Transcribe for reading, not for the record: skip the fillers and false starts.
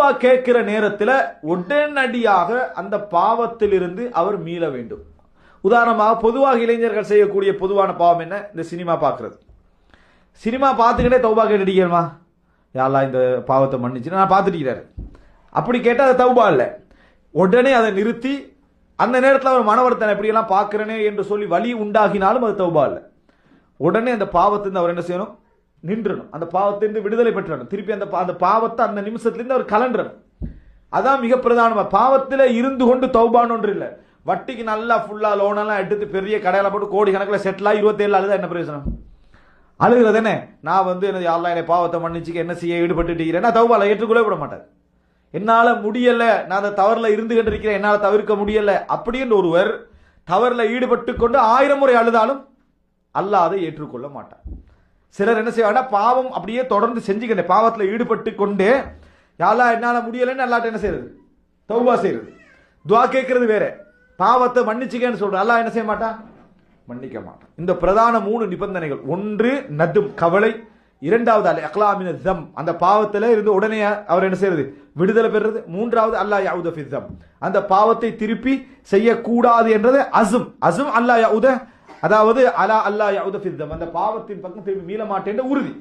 தௌபா கேட்கிற நேரத்தில் உடனடியாக அந்த பாவத்திலிருந்து அவர் மீள வேண்டும். உதாரணமாக பொதுவாக இளைஞர்கள் செய்யக்கூடிய பொதுவான பாவம் என்ன? இந்த சினிமா பார்க்கறது. சினிமா பார்த்துக்கிட்டே தௌபா கேட்டுடிக்கிறமா, யாரெல்லாம் இந்த பாவத்தை மன்னிச்சு நான் பார்த்துட்டு அப்படி கேட்டால் அது தௌபா இல்லை. உடனே அதை நிறுத்தி அந்த நேரத்தில் அவர் மனவர்த்தனை எப்படியெல்லாம் பார்க்கிறனே என்று சொல்லி வலி உண்டாகினாலும் அது தௌபா இல்லை. உடனே அந்த பாவத்திலிருந்து அவர் என்ன செய்யணும்? நின்றணும். அந்த பாவத்திலிருந்து விடுதலை பெற்றணும். திருப்பி அந்த பாவத்தை அந்த நிமிஷத்திலிருந்து அவர் கலண்டணும். அதான் மிக பிரதானமா. பாவத்தில் இருந்து கொண்டு தௌபான்னு ஒன்று இல்லை. வட்டிக்கு நல்லா ஃபுல்லா லோனெல்லாம் எடுத்து பெரிய கடையில போட்டு கோடி கணக்கில் செட்டில் ஆகி 27 அழுதா என்ன பிரயோஜனம்? அழுகிறது என்ன? நான் எனது யாரெல்லாம் என்னை பாவத்தை மன்னிச்சுக்க என்ன செய்ய ஈடுபட்டுட்டீங்கன்னா தௌபால ஏற்றுக்கொள்ள விட மாட்டார். என்னால முடியல, நான் அந்த தவறுல இருந்து கொண்டு இருக்கிறேன், என்னால தவிர்க்க முடியல அப்படின்னு ஒருவர் தவறுல ஈடுபட்டு கொண்டு 1000 முறை அழுதாலும் அல்லாஹ் அதை ஏற்றுக்கொள்ள மாட்டார். சிலர் என்ன செய்வாங்க? பாவம் அப்படியே தொடர்ந்து செஞ்சுக்கிட்ட பாவத்துல ஈடுபட்டு கொண்டே யாரெல்லாம் என்னால முடியலன்னு அல்லாட்ட என்ன செய்யறது? தௌபா செய்யறது. துவா கேட்கறது வேற, பாவத்தை மன்னிச்சுக்கன்னு சொல்ற அல்லாஹ் என்ன செய்ய மாட்டான்? மன்னிக்க மாட்டான். இந்த பிரதான 3 நிபந்தனைகள். ஒன்று நதும் கவலை, இரண்டாவது அல் இக்லாமின தம் அந்த பாவத்துல இருந்து உடனே அவர் என்ன செய்யறது? விடுதலை பெறுறது. மூன்றாவது அல்லாஹ் யஊத ஃபி தம் அந்த பாவத்தை திருப்பி செய்யக்கூடாது என்றது அஸம். அஸம் அல்லாஹ் யஊத, அதாவது அலா அல்லாஹ் யஊத ஃபி தம் அந்த பாவத்தின் பக்கம் திரும்பி மீள மாட்டேன் உறுதி.